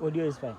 Audio is fine.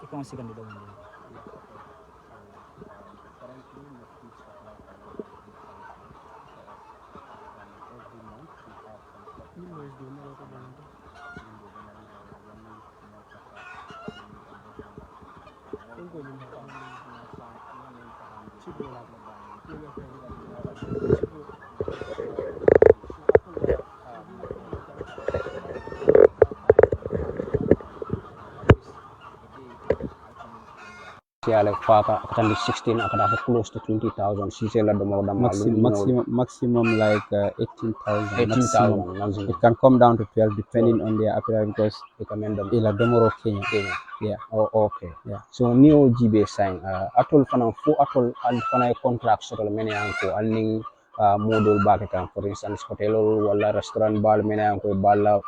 Ikaw ang second daw mo. like Faka, 16, I can have close to 20,000. Ceesay la more than maximum like 18,000. 18,000 maximum. It can come down to 12 depending on their appearance because Recommend them. ila domoro Kenya. Yeah. Oh, okay. Yeah. So Neo GB sign. Atol fana fo atol al fana contract so many anko alning model back for instance hotel wala restaurant bal many anko bala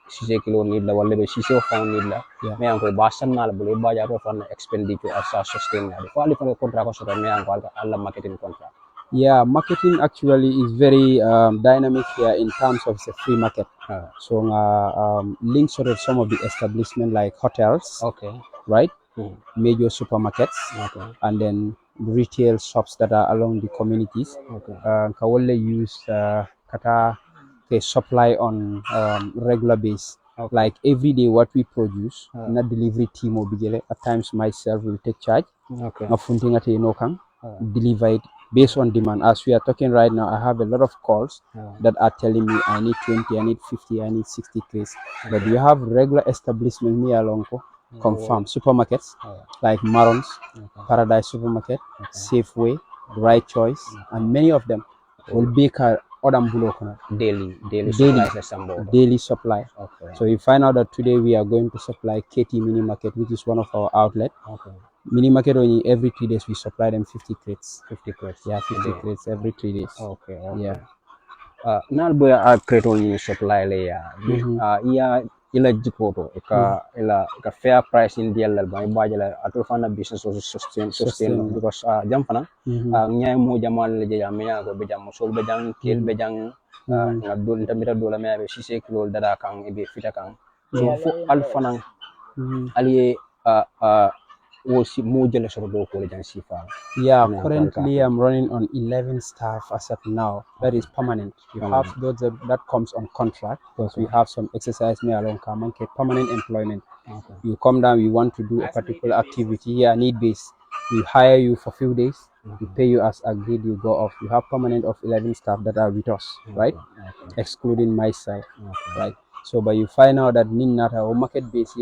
Ceesay kilo need la wala be Ceesay found need la me anko basan nal bule ba ja fana expenditure as sustain na ko ali fana contract so me anko alla marketing contract. Yeah, marketing actually is very dynamic here in terms of the free market. So links to some of the establishment like hotels, okay, right? Major supermarkets, and then retail shops that are along the communities. Kawole use kata supply on regular base. Like every day what we produce, not delivery team or bigele. At times myself will take charge. Deliver it based on demand. As we are talking right now, I have a lot of calls that are telling me I need 20, I need 50, I need 60 crates. But you have regular establishment near Lonko, confirm supermarkets like Marons, Paradise Supermarket, Safeway, Right Choice, and many of them will be daily supply. So you find out that today we are going to supply KT Mini Market, which is one of our outlets. Mini market only every 3 days we supply them 50 crates. 50 crates. Yeah, 50 crates every 3 days. Okay. Yeah. Nal boya a crate only supply le ya. Iya ila jikoto ila fair price in deal ba bajala atul fana business also sustain because jam fana nyay mo jamal le ya me ya go be jam sol be jang kel be jang ngadol tamira dola me be 6 kilo dada kan e be fita kan so fo al fana aliye yeah, currently I'm running on 11 staff as of now. That is permanent. You have those that comes on contract because we have some exercise me along Kamanke permanent employment. You come down, you want to do a particular activity here, need base. We hire you for few days, we pay you as agreed, you go off. You have permanent of 11 staff that are with us, right? Excluding myself, right? So but you find out that Ninata or market base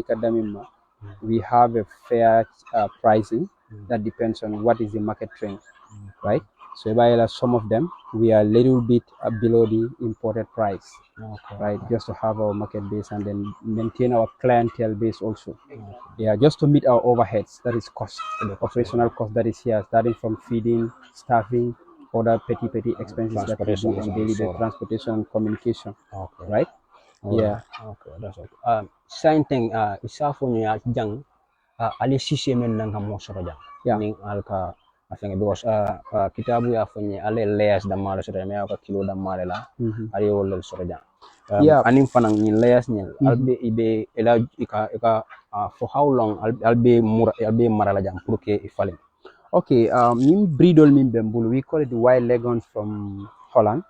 we have a fair pricing that depends on what is the market trend, right? So by some of them we are a little bit below the imported price, right? Just to have our market base and then maintain our clientele base also. Yeah, just to meet our overheads, that is cost, the operational cost that is here, starting from feeding, staffing, other petty expenses that we do on daily basis, transportation and communication, right? Yeah. Okay, that's okay. Same thing. Isafonya jang ali Ceesay men nanga mo soro jang. Ning alka afenga because kitabu ya fonye ale layers da mala soro me ka kilo da mala la ali wol soro jang. Anim fanang ni layers ni albe ibe ela ika for how long albe marala jang pour que ifale. Okay, mim bridol mim bembul, we call it the wild leghorns from Holland,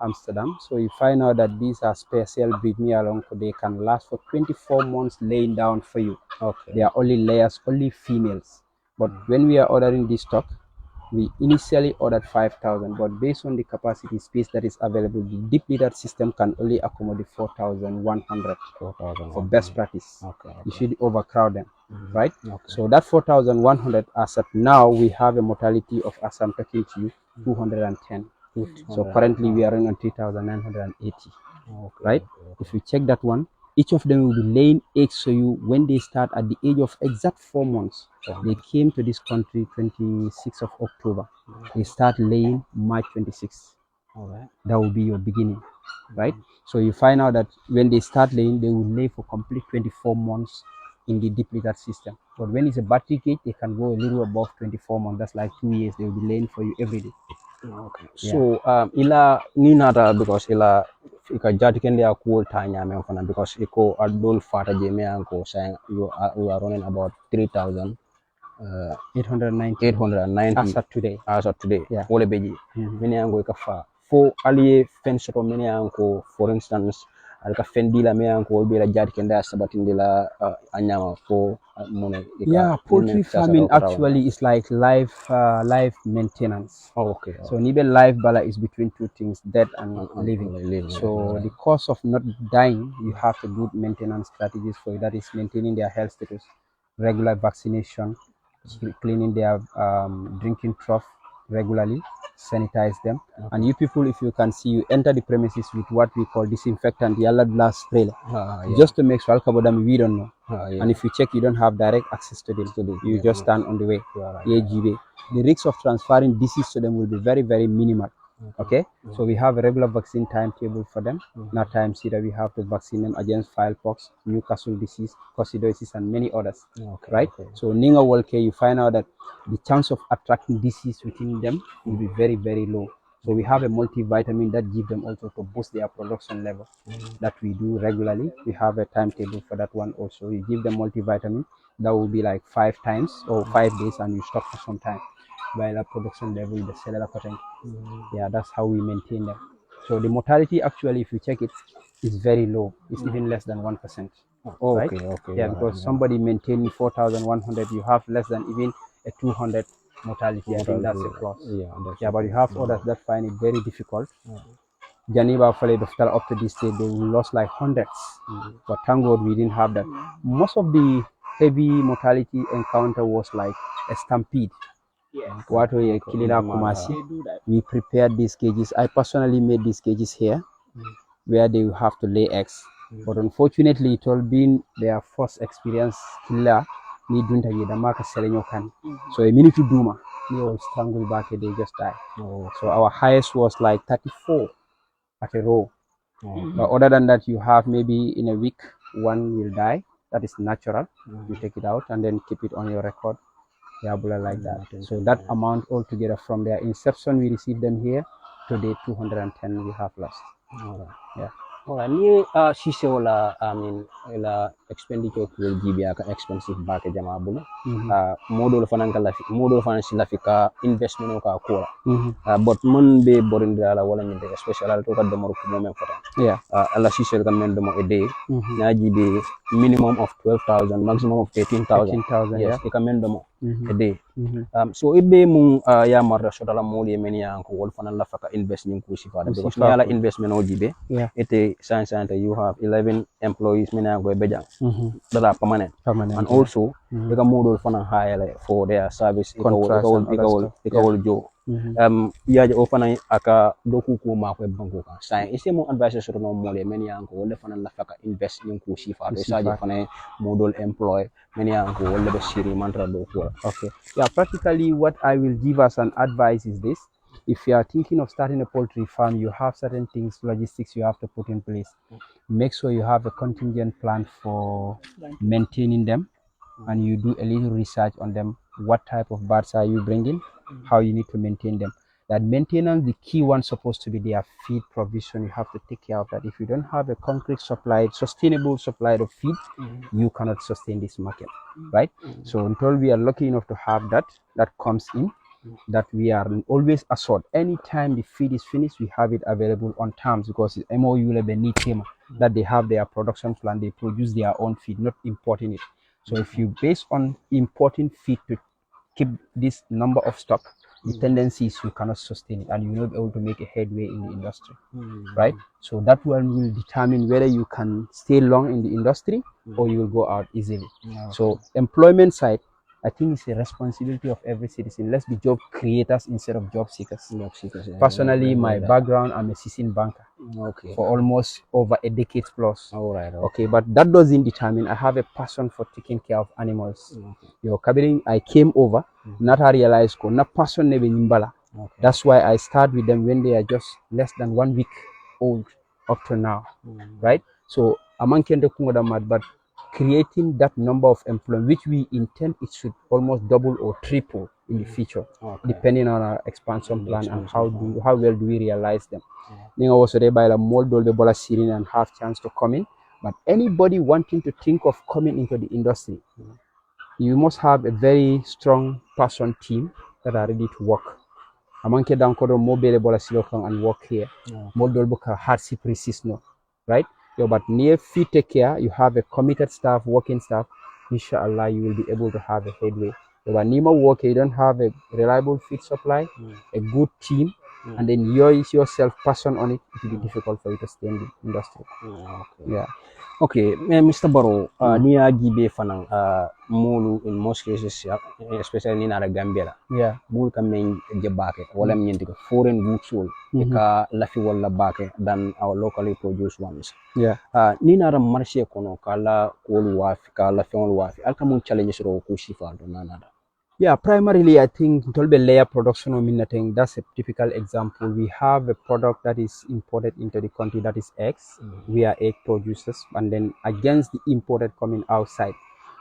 Amsterdam. So you find out that these are special breed me along, they can last for 24 months laying down for you. They are only layers, only females. But when we are ordering this stock, we initially ordered 5,000, but based on the capacity space that is available, the deep litter system can only accommodate 4,100 for best practice. You should overcrowd them, right? So that 4,100 as of now, we have a mortality of, as I'm talking to you, 210. So currently we are running on 3,980, right? If you check that one, each of them will be laying eggs. So you, when they start at the age of exact 4 months, they came to this country 26th of October. They start laying March 26th. That will be your beginning, right? So you find out that when they start laying, they will lay for complete 24 months in the deep litter system. But when it's a battery cage, they can go a little above 24 months. That's like 2 years. They will be laying for you every day. So ila ni nata because ila ika jati kende ya cool tanya me fana because iko adol fata je me anko saying you are running about 3,890 as of today. Ole beji mene ango ika fa fo aliye fence to mene anko for instance alka fendi la me anko be la jati kenda sabatindi la anyama fo mona Yeah, poultry farming actually is like live maintenance. Oh, okay. So nibe live bala is between two things, death and living. So the cause of not dying, you have to do maintenance strategies for it. That is maintaining their health status, regular vaccination, cleaning their drinking trough regularly, sanitize them. And you people, if you can see, you enter the premises with what we call disinfectant, yellow glass spray, just to make sure we don't know. And if you check, you don't have direct access to them. You just stand on the way. The risk of transferring disease to them will be very, very minimal. Okay, so we have a regular vaccine timetable for them. Now times here we have to vaccinate them against filepox, Newcastle disease, coccidiosis, and many others. Right? So Ninga Walke, you find out that the chance of attracting disease within them will be very, very low. So we have a multivitamin that give them also to boost their production level that we do regularly. We have a timetable for that one also. You give them multivitamin, that will be like 5 times or 5 days, and you stop for some time. By the production level, the cellular pattern. Yeah, that's how we maintain them. So the mortality actually, if you check it, is very low. It's even less than 1%. Right? Yeah, because somebody maintaining 4,100, you have less than even a 200 mortality. I think that's a plus. Yeah, but you have others that find it very difficult. Janiba Fale up to this day, they lost like hundreds. But thank God we didn't have that. Most of the heavy mortality encounter was like a stampede. What we Kilila Kumasi, we prepared these cages. I personally made these cages here where they will have to lay eggs. But unfortunately, it all been their first experience. Killa need dunta the market selling can. So a minute to duma, they will strangle back and they just die. So our highest was like 34 at a row. But other than that, you have maybe in a week one will die. That is natural. You take it out and then keep it on your record. Like that. So that amount altogether from their inception, we received them here to the 210 we have lost. Yeah. Alright, ni Ceesay wala la expenditure ko GB aka expensive ba ke jama bulu modol fanan kala fi modol fanan sila fi ka investment ka ko but mon be borindira la wala ni special to ka de mor ko momen fota ala Ceesay ka men de mo ede na GB minimum of 12,000 maximum of 18,000 yes ka men de mo ede so ibe mun ya marra so dala moli men ya ko wol fanan la faka investment ko sifa because ni ala investment o jibe ete science center you have 11 employees mina go bejang that are permanent and also they can model fanan hire for their service ikawol jo yaje o fanan aka doku ko ma ko banko kan sai ese mo advice so no mole men ya ko wol fanan la faka invest in ko sifa do saje fanan model employ men ya ko wol be siri mantra do ko okay. Yeah, practically what I will give as an advice is this. If you are thinking of starting a poultry farm, you have certain things, logistics you have to put in place. Make sure you have a contingent plan for maintaining them, and you do a little research on them. What type of birds are you bringing? How you need to maintain them. That maintenance, the key one supposed to be their feed provision. You have to take care of that. If you don't have a concrete supply, sustainable supply of feed, you cannot sustain this market, right? So until we are lucky enough to have that comes in, that we are always assured anytime the feed is finished, we have it available on terms, because it's MOU that they have their production plan, they produce their own feed, not importing it. So if you base on importing feed to keep this number of stock, the tendency is you cannot sustain it and you will not be able to make a headway in the industry, right? So that one will determine whether you can stay long in the industry or you will go out easily. So employment side, I think it's a responsibility of every citizen. Let's be job creators instead of job seekers. Personally, my background, I'm a seasoned banker for almost over a decade plus. Okay, but that doesn't determine I have a passion for taking care of animals. I came over, not I realized not passion never nimbala. That's why I start with them when they are just less than 1 week old up to now, right? So among but creating that number of employees, which we intend it should almost double or triple in the future, depending on our expansion plan and how well do we realize them. Also, they buy a mold and have chance to come in. But anybody wanting to think of coming into the industry, you must have a very strong person team that are ready to work. Amanke dankodo mobile bola silokang and work here. Mold hardship resist no, right? Yeah, but near if you take care, you have a committed staff, working staff, inshallah, you will be able to have a headway. So, but Nima work, you don't have a reliable feed supply, a good team, and then you yourself passion on it, it will be difficult for you to stay in the industry. Okay. Yeah. Okay, Mr. Barrow, niya gibe fanang molu in most cases, especially in the Gambia. Yeah. Bul ka men jebake wala nyenti ko foreign goods wol ka lafi wala bake than our locally produced ones. Yeah. Ni nara marché kono kala kol wafi kala fion wafi alka mun challenges ro ko shifa do nanada. Yeah, primarily I think Tolbe layer production of thing, that's a typical example. We have a product that is imported into the country that is eggs. We are egg producers, and then against the imported coming outside.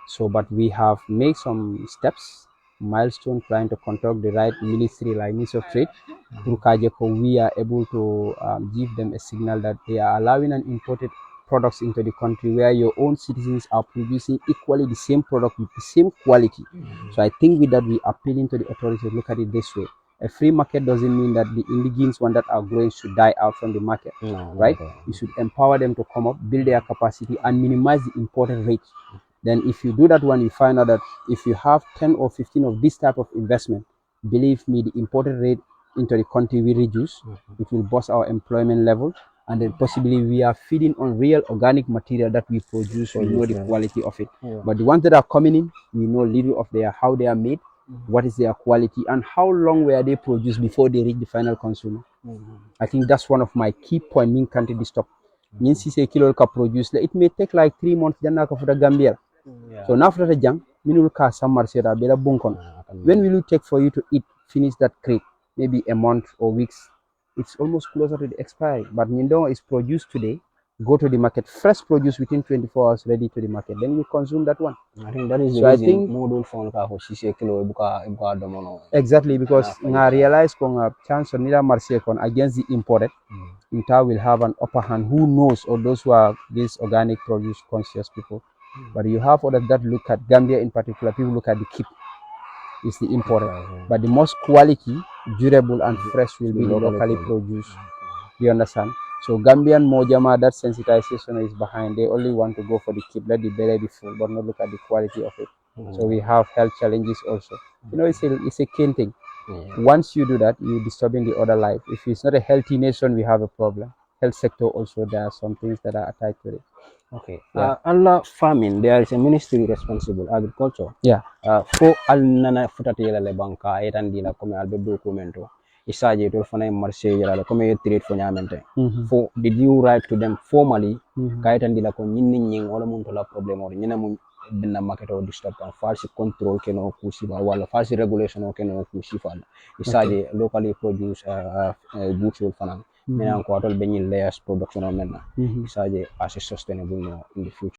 So, but we have made some steps, milestone, trying to contact the right ministry like Ministry of Trade. Through Kajeko, we are able to give them a signal that they are allowing an imported products into the country where your own citizens are producing equally the same product with the same quality. So I think with that we are appealing to the authorities to look at it this way. A free market doesn't mean that the indigenous ones that are growing should die out from the market, right? You should empower them to come up, build their capacity, and minimize the imported rate. Then if you do that one, you find out that if you have 10 or 15 of this type of investment, believe me, the imported rate into the country will reduce. It will boost our employment level. And then possibly we are feeding on real organic material that we produce. We know the quality of it. But the ones that are coming in, we know little of how they are made, what is their quality, and how long were they produced before they reach the final consumer. I think that's one of my key points. Mean country stop. Mean Ceesay kilo ka produce. It may take like 3 months. Then for the Gambia. So now after the jang, minul ka summer sera bela bunkon. When will it take for you to eat finish that crate? Maybe a month or weeks. It's almost closer to the expiry. But Nindo is produced today, go to the market, fresh produce within 24 hours, ready to the market. Then you consume that one. I think that is the so reason I think model phone ka ho Ceesay kilo buka domono. Exactly, because I realize a chance on neither marché against the imported, Inter will have an upper hand. Who knows, or those who are these organic produce conscious people. But you have others that look at Gambia in particular, people look at the keep. Is the imported, but the most quality, durable and fresh will be the locally produced. You understand? So Gambian Mojama, that sensitization is behind. They only want to go for the keep, let the belly be full, but not look at the quality of it. So we have health challenges also. You know, it's a keen thing. Once you do that, you're disturbing the other life. If it's not a healthy nation, we have a problem. Health sector also, there are some things that are attached to it. Okay. Allah farming, there is a ministry responsible agriculture. Yeah. For al nana futati yela le banka etandi la come albe documento. Isaje to fana marché yela le come trade for nyamente. For did you write to them formally? Ka etandi la ko nyinni nying wala mun to la problem or nyina mun binna market or disturb and false control keno kusiba wala false regulation o keno kusifa. Isaje locally produce goods will fana. Mais encore, layers production on maintenant. Ça, c'est assez sustainable in the future.